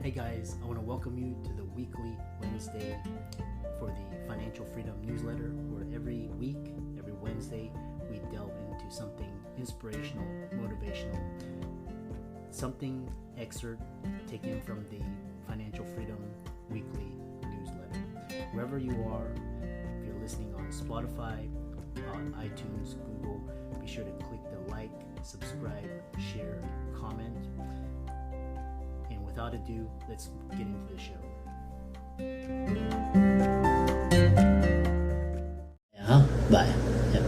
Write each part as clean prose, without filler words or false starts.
Hey guys, I want to welcome you to the weekly Wednesday for the Financial Freedom newsletter, where every week, every Wednesday, we delve into something inspirational, motivational, something excerpt taken from the Financial Freedom weekly newsletter. Wherever you are, if you're listening on Spotify, on iTunes, Google, be sure to click the like, subscribe, share, comment. And without ado, let's get into the show. Yeah, bye. Yep.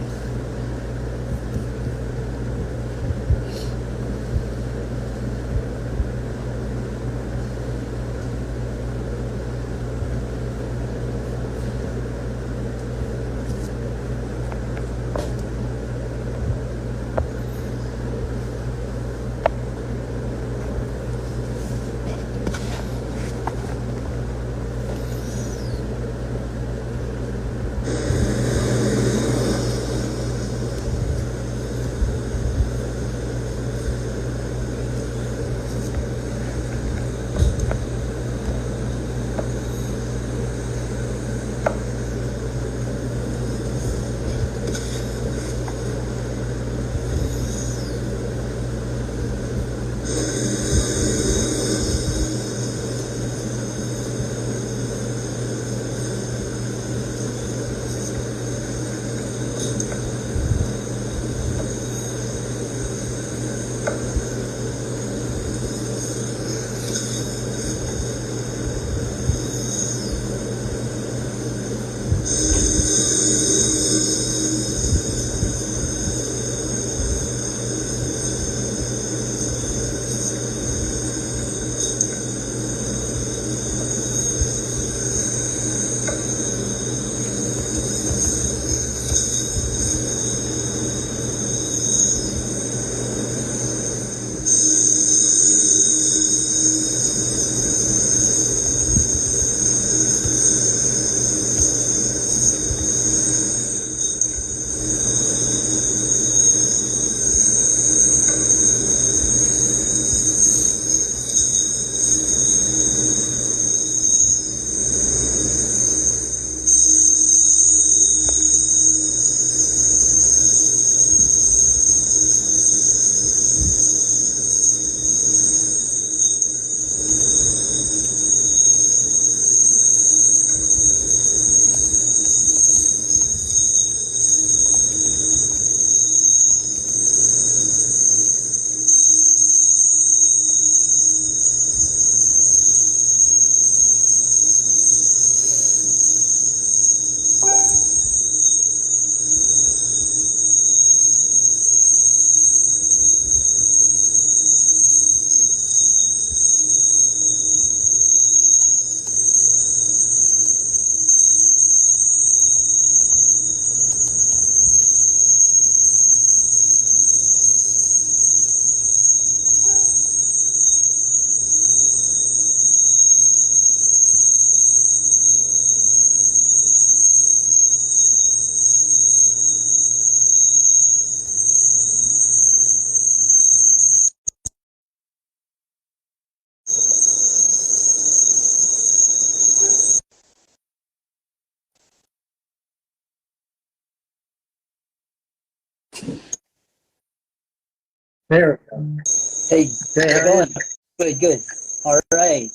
There we go. Hey, how's it going? Good. All right.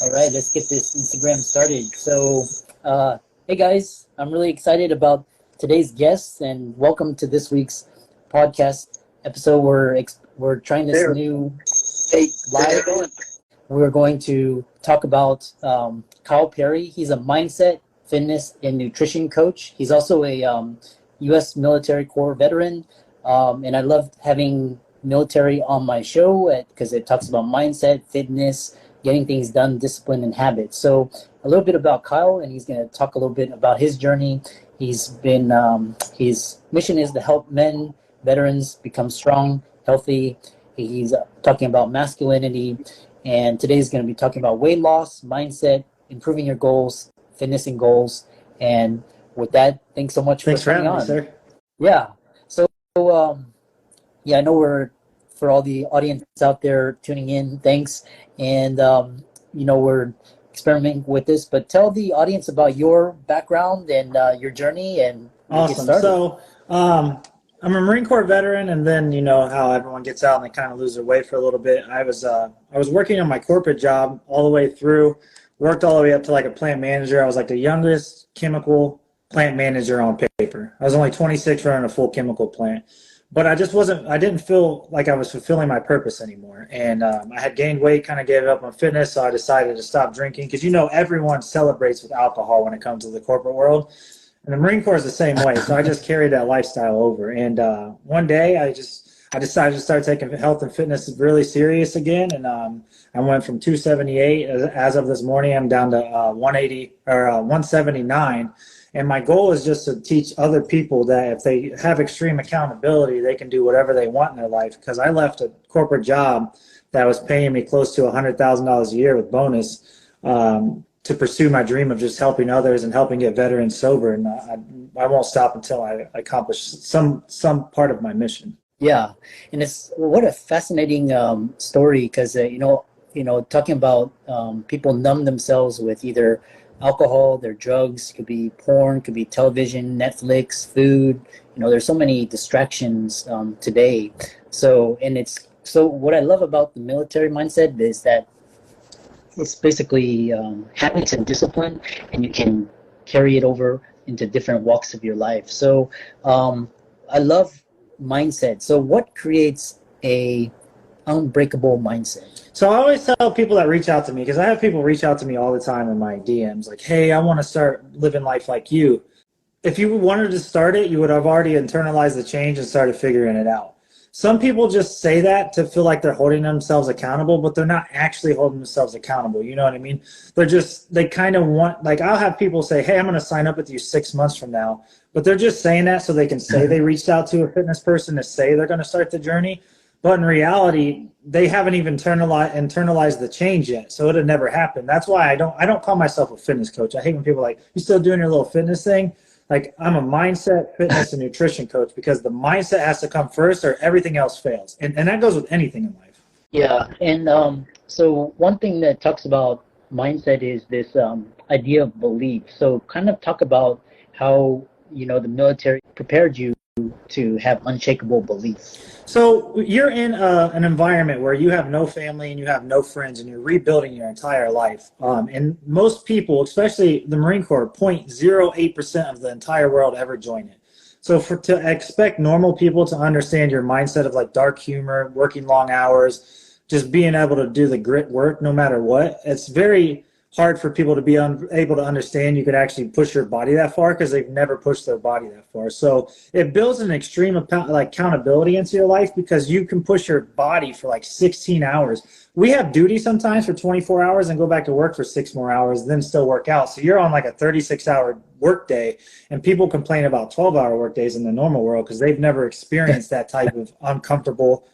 Let's get this Instagram started. So, hey guys, I'm really excited about today's guests, and welcome to this week's podcast episode. We're trying this new live. We're going to talk about Kyle Perry. He's a mindset, fitness, and nutrition coach. He's also a U.S. military corps veteran, and I love having military on my show because it talks about mindset, fitness, getting things done, discipline, and habits. So a little bit about Kyle, and he's going to talk a little bit about his journey. He's been his mission is to help men, veterans, become strong, healthy. He's talking about masculinity, and today is going to be talking about weight loss, mindset, improving your goals, fitness and goals. And with that, thanks so much for coming on. Sir. Yeah. So I know for all the audience out there tuning in, thanks. And we're experimenting with this, but tell the audience about your background and your journey, and we'll get Awesome. started. So, I'm a Marine Corps veteran, and then how everyone gets out and they kind of lose their way for a little bit. I was working on my corporate job all the way through, worked all the way up to like a plant manager. I was like the youngest chemical plant manager on paper. I was only 26 running a full chemical plant, but I didn't feel like I was fulfilling my purpose anymore. And I had gained weight, kind of gave up on fitness, so I decided to stop drinking because everyone celebrates with alcohol when it comes to the corporate world. And the Marine Corps is the same way, so I just carried that lifestyle over. And one day, I decided to start taking health and fitness really serious again. And I went from 278 as of this morning. I'm down to 180 or 179. And my goal is just to teach other people that if they have extreme accountability, they can do whatever they want in their life. Because I left a corporate job that was paying me close to $100,000 a year with bonus. To pursue my dream of just helping others and helping get veterans sober. And I won't stop until I accomplish some part of my mission. Yeah. And what a fascinating story, because, talking about people numb themselves with either alcohol, their drugs, could be porn, could be television, Netflix, food. There's so many distractions today. So what I love about the military mindset is that it's basically habits and discipline, and you can carry it over into different walks of your life. So I love mindset. So what creates a unbreakable mindset? So I always tell people that reach out to me, because I have people reach out to me all the time in my DMs like, hey, I want to start living life like you. If you wanted to start it, you would have already internalized the change and started figuring it out. Some people just say that to feel like they're holding themselves accountable, but they're not actually holding themselves accountable. You know what I mean? They kind of want, like, I'll have people say, hey, I'm going to sign up with you 6 months from now. But they're just saying that so they can say they reached out to a fitness person to say they're going to start the journey. But in reality, they haven't even internalized the change yet. So it'll never happen. That's why I don't call myself a fitness coach. I hate when people are like, you still doing your little fitness thing? Like, I'm a mindset, fitness, and nutrition coach, because the mindset has to come first or everything else fails. And that goes with anything in life. Yeah. And so one thing that talks about mindset is this idea of belief. So kind of talk about how, the military prepared you to have unshakable beliefs. So you're in an environment where you have no family and you have no friends, and you're rebuilding your entire life. And most people, especially the Marine Corps, 0.08% of the entire world ever join it. So to expect normal people to understand your mindset of like dark humor, working long hours, just being able to do the grit work no matter what, it's very hard for people to be able to understand you could actually push your body that far, because they've never pushed their body that far. So it builds an extreme accountability into your life, because you can push your body for like 16 hours. We have duty sometimes for 24 hours and go back to work for 6 more hours, then still work out. So you're on like a 36-hour work day, and people complain about 12-hour work days in the normal world because they've never experienced that type of uncomfortable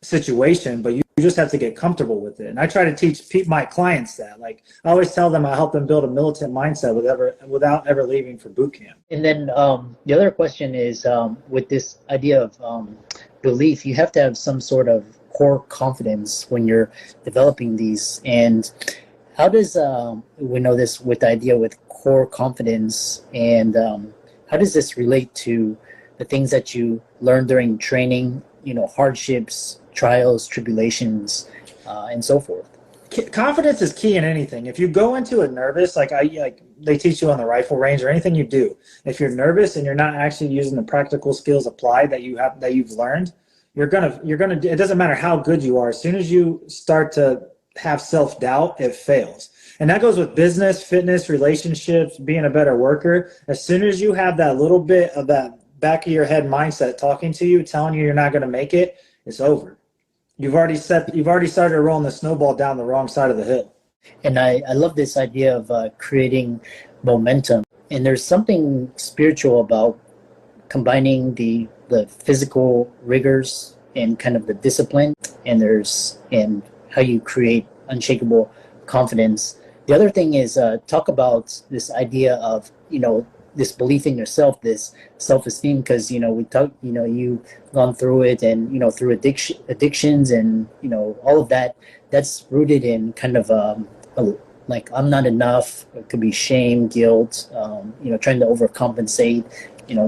situation, but you just have to get comfortable with it. And I try to teach my clients that. Like, I always tell them I help them build a militant mindset without ever leaving for boot camp. And then the other question is, with this idea of belief, you have to have some sort of core confidence when you're developing these. And how does we know this with the idea with core confidence, and how does this relate to the things that you learn during training, hardships, trials, tribulations, and so forth? Confidence is key in anything. If you go into it nervous, like they teach you on the rifle range or anything you do, if you're nervous and you're not actually using the practical skills applied that you've learned, you're gonna. It doesn't matter how good you are. As soon as you start to have self-doubt, it fails. And that goes with business, fitness, relationships, being a better worker. As soon as you have that little bit of that back of your head mindset talking to you, telling you you're not going to make it, it's over. You've already started rolling the snowball down the wrong side of the hill. And I love this idea of creating momentum. And there's something spiritual about combining the physical rigors and kind of the discipline, and how you create unshakable confidence. The other thing is talk about this idea of, this belief in yourself, this self-esteem, because, we talk, you've gone through it, and, through addictions and, all of that, that's rooted in kind of like I'm not enough. It could be shame, guilt, trying to overcompensate,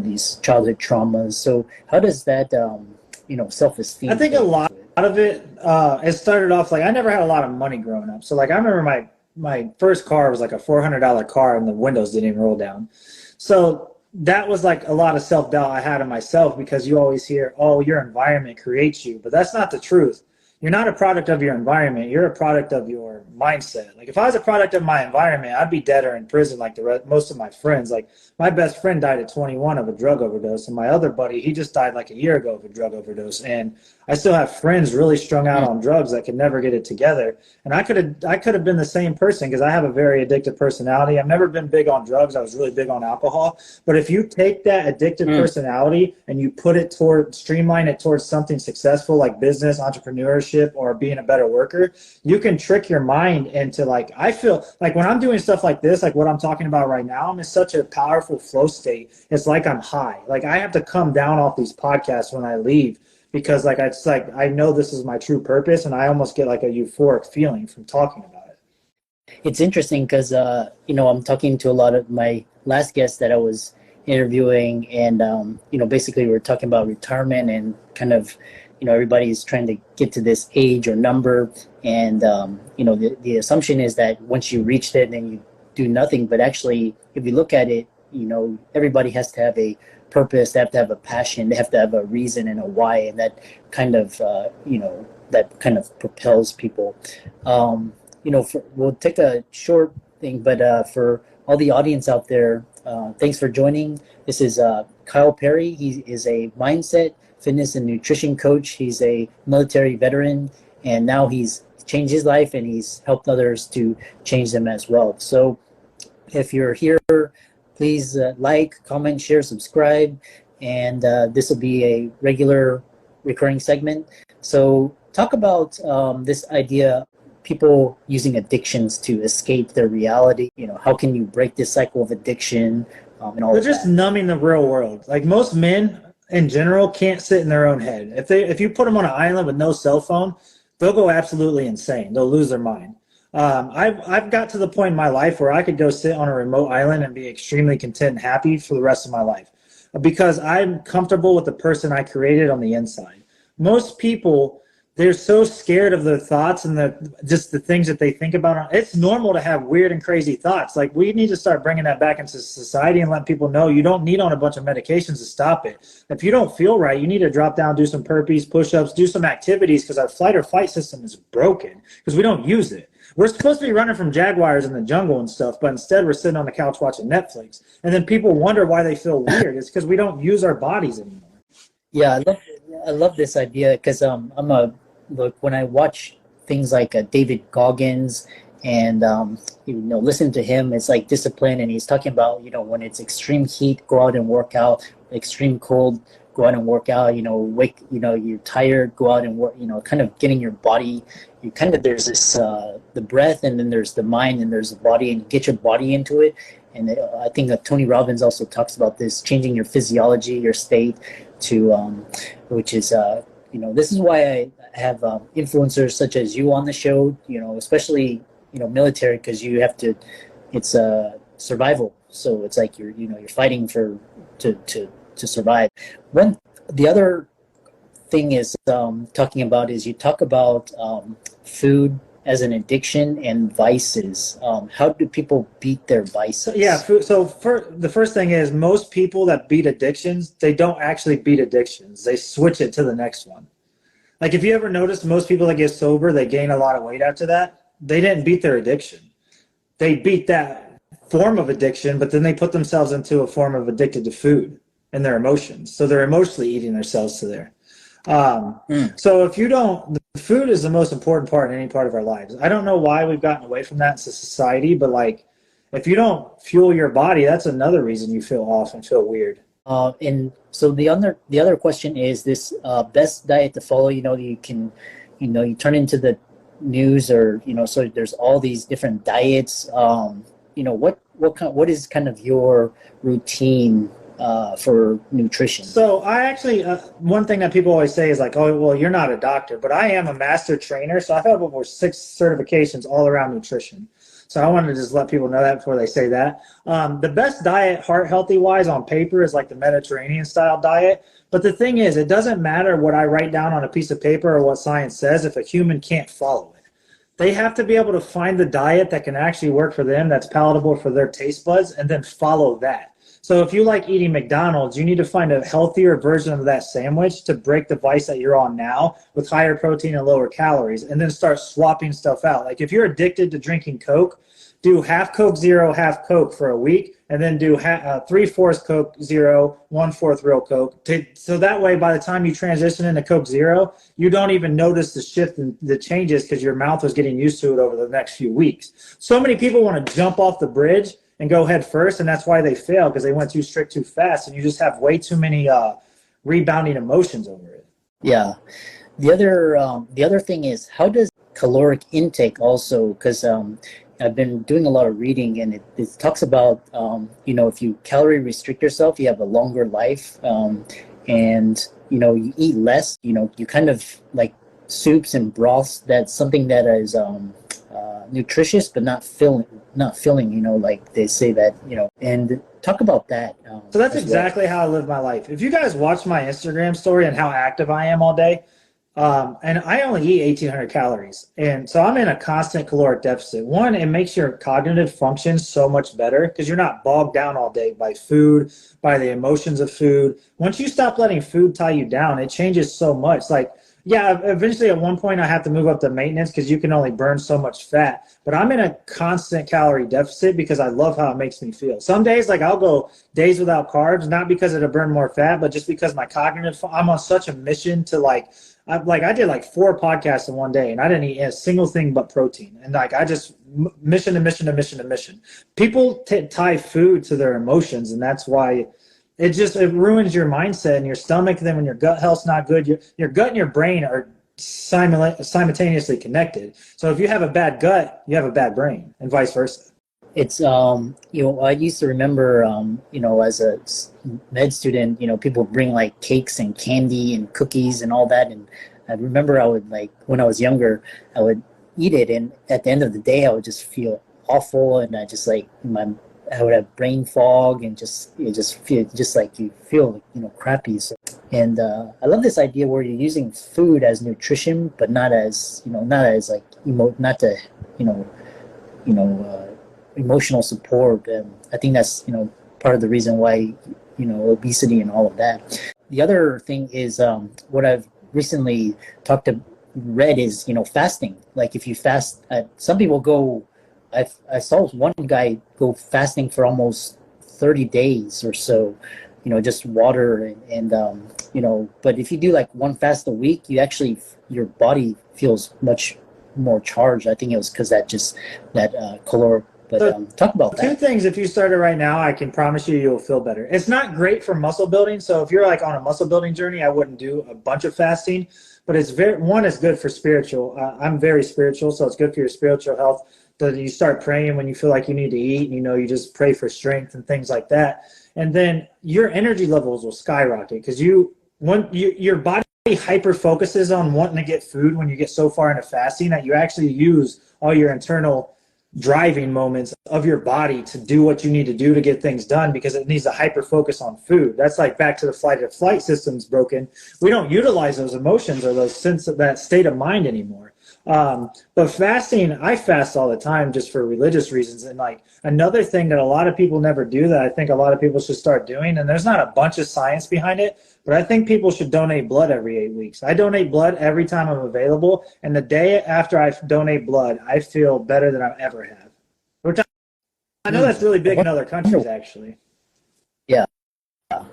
these childhood traumas. So how does that, self-esteem? I think a lot of it, it started off like I never had a lot of money growing up. So like I remember my first car was like a $400 car and the windows didn't even roll down. So that was like a lot of self-doubt I had in myself, because you always hear, oh, your environment creates you, but that's not the truth. You're not a product of your environment. You're a product of your mindset. Like if I was a product of my environment, I'd be dead or in prison like most of my friends. Like my best friend died at 21 of a drug overdose, and my other buddy, he just died like a year ago of a drug overdose. And I still have friends really strung out on drugs that could never get it together. And I could have been the same person, because I have a very addictive personality. I've never been big on drugs. I was really big on alcohol. But if you take that addictive personality and you put it streamline it towards something successful like business, entrepreneurship, or being a better worker, you can trick your mind into like, I feel like when I'm doing stuff like this, like what I'm talking about right now, I'm in such a powerful flow state. It's like I'm high. Like I have to come down off these podcasts when I leave, because like it's like I know this is my true purpose, and I almost get like a euphoric feeling from talking about it. It's interesting because I'm talking to a lot of my last guests that I was interviewing, and basically we're talking about retirement, and kind of everybody's trying to get to this age or number, and the assumption is that once you reached it, then you do nothing. But actually, if you look at it, everybody has to have a purpose. They have to have a passion. They have to have a reason and a why, and that kind of propels people. We'll take a short thing, but for all the audience out there, thanks for joining. This is Kyle Perry. He is a mindset, fitness, and nutrition coach. He's a military veteran, and now he's changed his life, and he's helped others to change them as well. So if you're here, please like, comment, share, subscribe, and this will be a regular recurring segment. So talk about this idea, people using addictions to escape their reality. How can you break this cycle of addiction and all They're of just that? numbing the real world. Like most men in general can't sit in their own head. If you put them on an island with no cell phone, they'll go absolutely insane. They'll lose their mind. I've got to the point in my life where I could go sit on a remote island and be extremely content and happy for the rest of my life, because I'm comfortable with the person I created on the inside. Most people, they're so scared of their thoughts and the things that they think about. It's normal to have weird and crazy thoughts. Like we need to start bringing that back into society and let people know you don't need on a bunch of medications to stop it. If you don't feel right, you need to drop down, do some burpees, push-ups, do some activities, because our flight or fight system is broken because we don't use it. We're supposed to be running from jaguars in the jungle and stuff, but instead we're sitting on the couch watching Netflix. And then people wonder why they feel weird. It's because we don't use our bodies anymore. Yeah, I love this idea, because when I watch things like David Goggins and listen to him, it's like discipline, and he's talking about when it's extreme heat, go out and work out. Extreme cold, go out and work out. You're tired, go out and work. Kind of getting your body. There's this the breath, and then there's the mind, and there's the body, and you get your body into it. And I think that Tony Robbins also talks about this, changing your physiology, your state, to which is this is why I have influencers such as you on the show. Especially military, because you have to. It's survival, so it's like you're fighting to survive. The other thing is talking about is you talk about food as an addiction and vices. How do people beat their vices? Yeah, so the first thing is, most people that beat addictions, they don't actually beat addictions. They switch it to the next one. Like if you ever noticed, most people that get sober, they gain a lot of weight after that. They didn't beat their addiction. They beat that form of addiction, but then they put themselves into a form of addicted to food and their emotions. So they're emotionally eating themselves to there. So if you don't, the food is the most important part in any part of our lives. I don't know why we've gotten away from that as a society, but like if you don't fuel your body, that's another reason you feel off and feel weird. And so the other question is this best diet to follow. You can, you turn into the news, or so there's all these different diets. What is kind of your routine for nutrition? So I actually, one thing that people always say is like, oh, well, you're not a doctor, but I am a master trainer. So I have over 6 certifications all around nutrition. So I wanted to just let people know that before they say that. The best diet, heart healthy wise, on paper is like the Mediterranean style diet. But the thing is, it doesn't matter what I write down on a piece of paper or what science says if a human can't follow it. They have to be able to find the diet that can actually work for them, that's palatable for their taste buds, and then follow that. So if you like eating McDonald's, you need to find a healthier version of that sandwich to break the vice that you're on now with higher protein and lower calories, and then start swapping stuff out. Like if you're addicted to drinking Coke, do half Coke Zero, half Coke for a week, and then do 3/4 Coke Zero, 1/4 real Coke. So that way, by the time you transition into Coke Zero, you don't even notice the shift and the changes because your mouth was getting used to it over the next few weeks. So many people want to jump off the bridge and go head first, and that's why they fail, because they went too strict too fast, and you just have way too many rebounding emotions over it. Yeah. The other thing is, how does caloric intake also, because I've been doing a lot of reading, and it talks about, if you calorie restrict yourself, you have a longer life, and, you eat less, you kind of like soups and broths. That's something that is nutritious, but not filling, like they say that, and talk about that. So that's exactly how I live my life. If you guys watch my Instagram story and how active I am all day, and I only eat 1,800 calories. And so I'm in a constant caloric deficit. One, it makes your cognitive function so much better because you're not bogged down all day by food, by the emotions of food. Once you stop letting food tie you down, it changes so much. Like, yeah, eventually at one point I have to move up to maintenance because you can only burn so much fat. But I'm in a constant calorie deficit because I love how it makes me feel. Some days, like I'll go days without carbs, not because it'll burn more fat, but just because my cognitive, I'm on such a mission to I did like 4 podcasts in one day, and I didn't eat a single thing but protein. And like I just mission to mission to mission to mission. People tie food to their emotions, and that's why it ruins your mindset and your stomach. Then when your gut health's not good, your gut and your brain are simultaneously connected. So if you have a bad gut, you have a bad brain, and vice versa. It's I used to remember as a med student, people bring like cakes and candy and cookies and all that, and I remember I would, like, when I was younger, I would eat it, and at the end of the day I would just feel awful, and I just I would have brain fog, and you feel crappy. So, and I love this idea where you're using food as nutrition, but not as emotional support. And I think that's part of the reason why obesity and all of that. The other thing is what I've recently read is fasting. Like if you fast, some people go. I saw one guy go fasting for almost 30 days or so, just water and but if you do like one fast a week, your body feels much more charged. I think it was because that caloric. But talk about that. 2 things. If you started right now, I can promise you'll feel better. It's not great for muscle building. So if you're like on a muscle building journey, I wouldn't do a bunch of fasting. But it's good for spiritual. I'm very spiritual, so it's good for your spiritual health. That you start praying when you feel like you need to eat. You just pray for strength and things like that. And then your energy levels will skyrocket because your body hyper focuses on wanting to get food when you get so far into fasting that you actually use all your internal driving moments of your body to do what you need to do to get things done, because it needs to hyper focus on food. That's like back to the flight system's broken. We don't utilize those emotions or that state of mind anymore. But fasting, I fast all the time just for religious reasons. And like another thing that a lot of people never do that I think a lot of people should start doing, and there's not a bunch of science behind it, but I think people should donate blood every 8 weeks. I donate blood every time I'm available, and the day after I donate blood, I feel better than I ever have. Which I know that's really big in other countries, actually. Yeah,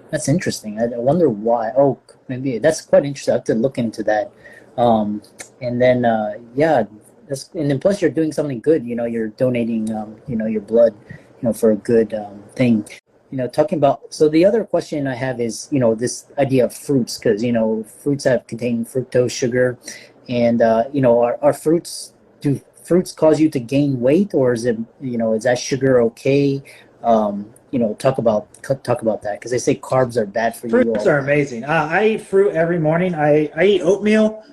that's interesting. I wonder why. Oh, maybe that's quite interesting. I have to look into that. And then and then plus you're doing something good. You're donating your blood for a good thing. Talking about, so the other question I have is this idea of fruits, because fruits contain fructose sugar, and are fruits, do fruits cause you to gain weight, or is it is that sugar okay? Talk about that, because they say carbs are bad for you. Fruits are amazing. I eat fruit every morning. I eat oatmeal,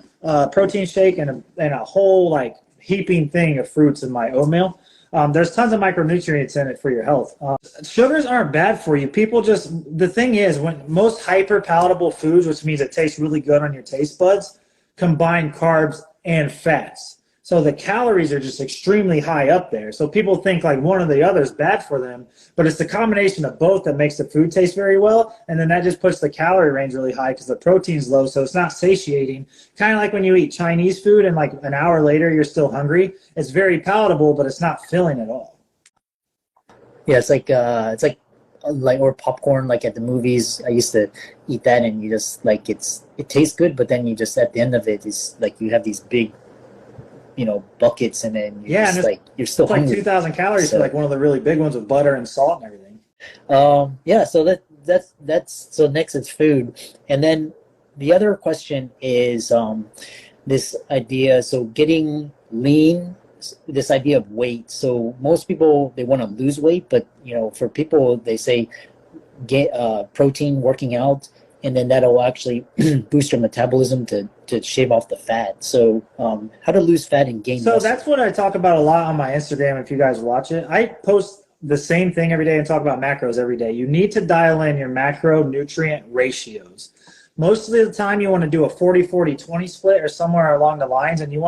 protein shake, and a whole like heaping thing of fruits in my oatmeal. There's tons of micronutrients in it for your health. Sugars aren't bad for you. People just, the thing is, when most hyper palatable foods, which means it tastes really good on your taste buds, combine carbs and fats. So the calories are just extremely high up there. So people think like one or the other is bad for them, but it's the combination of both that makes the food taste very well. And then that just puts the calorie range really high because the protein's low. So it's not satiating. Kind of like when you eat Chinese food and like an hour later, you're still hungry. It's very palatable, but it's not filling at all. Yeah, it's like or popcorn, like at the movies. I used to eat that, and you just like it tastes good, but then you just at the end of it, it's like you have these big, buckets, and then you're still hungry. Like 2,000 calories for like one of the really big ones with butter and salt and everything. Yeah. So so next it's food, and then the other question is this idea. So getting lean. This idea of weight. So most people, they want to lose weight, but for people, they say get protein working out, and then that'll actually boost your metabolism to shave off the fat. So how to lose fat and gain muscle. So that's what I talk about a lot on my Instagram if you guys watch it. I post the same thing every day and talk about macros every day. You need to dial in your macronutrient ratios. Most of the time you want to do a 40-40-20 split or somewhere along the lines, and you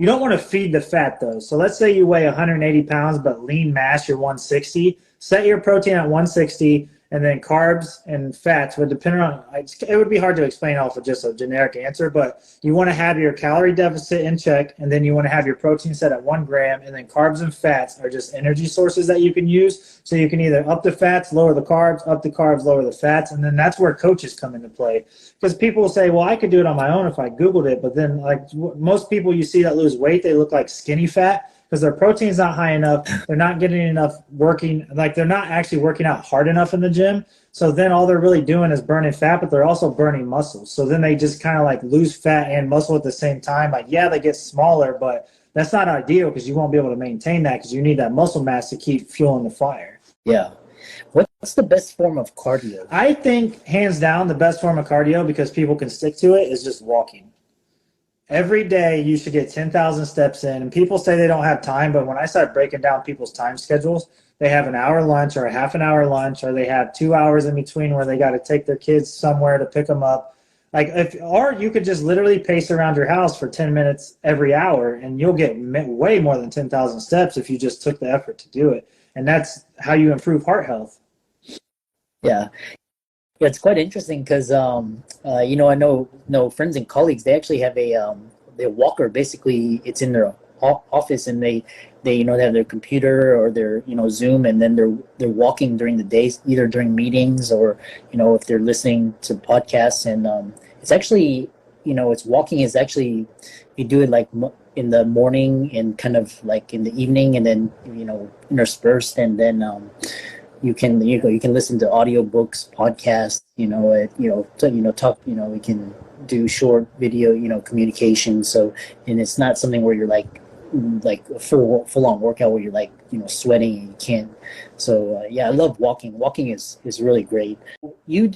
don't want to feed the fat though. So let's say you weigh 180 pounds, but lean mass, you're 160. Set your protein at 160, and then carbs and fats would depend on, it would be hard to explain off of just a generic answer, but you want to have your calorie deficit in check, and then you want to have your protein set at 1 gram, and then carbs and fats are just energy sources that you can use. So you can either up the fats, lower the carbs, up the carbs, lower the fats, and then that's where coaches come into play. Because people say, well, I could do it on my own if I Googled it, but then like most people you see that lose weight, they look like skinny fat, because their protein's not high enough. They're not getting enough working, like they're not actually working out hard enough in the gym. So then all they're really doing is burning fat, but they're also burning muscle. So then they just kind of like lose fat and muscle at the same time. Like, yeah, they get smaller, but that's not ideal because you won't be able to maintain that because you need that muscle mass to keep fueling the fire. Yeah. What's the best form of cardio? I think hands down the best form of cardio, because people can stick to it, is just walking. Every day you should get 10,000 steps in, and people say they don't have time, but when I start breaking down people's time schedules, they have an hour lunch or a half an hour lunch, or they have 2 hours in between where they got to take their kids somewhere to pick them up. Or you could just literally pace around your house for 10 minutes every hour, and you'll get way more than 10,000 steps if you just took the effort to do it. And that's how you improve heart health. Yeah. Yeah, it's quite interesting because, I know friends and colleagues, they actually have a walker. Basically, it's in their office, and they they have their computer or their Zoom, and then they're walking during the day, either during meetings or if they're listening to podcasts. And it's actually it's walking is actually, you do it like in the morning and kind of like in the evening, and then interspersed, and then you can listen to audiobooks, podcasts, talk, we can do short video, communication. So, and it's not something where you're like a full on workout where you're like, sweating and you can't. So yeah, I love walking. Walking is really great. You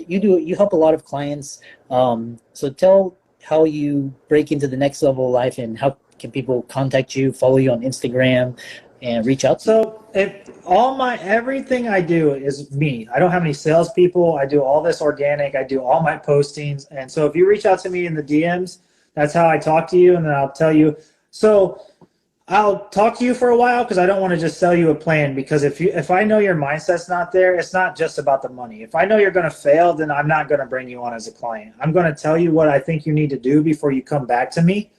help a lot of clients. So tell how you break into the next level of life, and how can people contact you, follow you on Instagram, and reach out to you? So everything I do is me. I don't have any salespeople. I do all this organic. I do all my postings. And so if you reach out to me in the DMs, that's how I talk to you. And then I'll tell you. So I'll talk to you for a while, because I don't want to just sell you a plan, because if I know your mindset's not there, it's not just about the money. If I know you're going to fail, then I'm not going to bring you on as a client. I'm going to tell you what I think you need to do before you come back to me,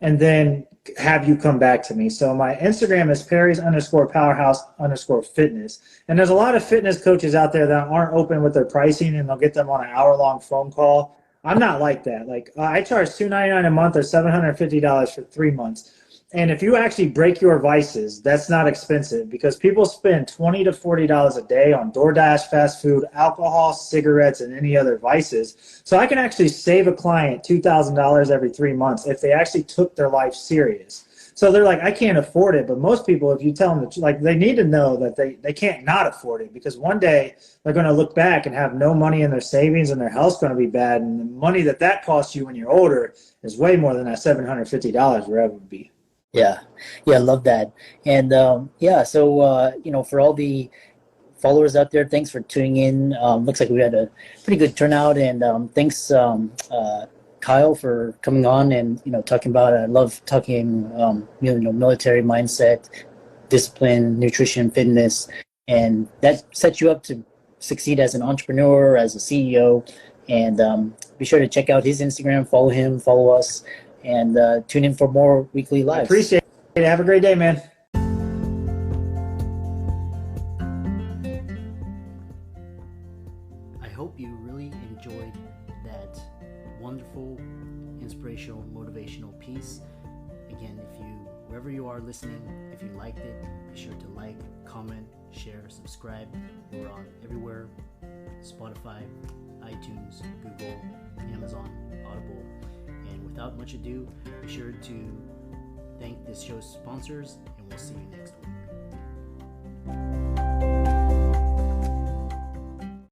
and then have you come back to me. So my Instagram is Perry's_powerhouse_fitness. And there's a lot of fitness coaches out there that aren't open with their pricing, and they'll get them on an hour-long phone call. I'm not like that. I charge $299 a month or $750 for 3 months. And if you actually break your vices, that's not expensive, because people spend $20 to $40 a day on DoorDash, fast food, alcohol, cigarettes, and any other vices. So I can actually save a client $2,000 every 3 months if they actually took their life serious. So they're like, I can't afford it. But most people, if you tell them that, they need to know that they can't not afford it, because one day they're going to look back and have no money in their savings, and their health's going to be bad. And the money that costs you when you're older is way more than that $750 wherever it would be. Yeah, yeah, I love that. And yeah, so for all the followers out there, thanks for tuning in. Looks like we had a pretty good turnout, and thanks, Kyle, for coming on and talking about it. I love talking, military mindset, discipline, nutrition, fitness, and that sets you up to succeed as an entrepreneur, as a CEO. And be sure to check out his Instagram, follow him, follow us, and tune in for more weekly I lives. appreciate it. Have a great day, man. I hope you really enjoyed that wonderful, inspirational, motivational piece. Again, wherever you are listening, if you liked it, be sure to like, comment, share, subscribe. We're on everywhere: Spotify, iTunes, Google, Amazon, Audible. And without much ado, be sure to thank this show's sponsors, and we'll see you next week.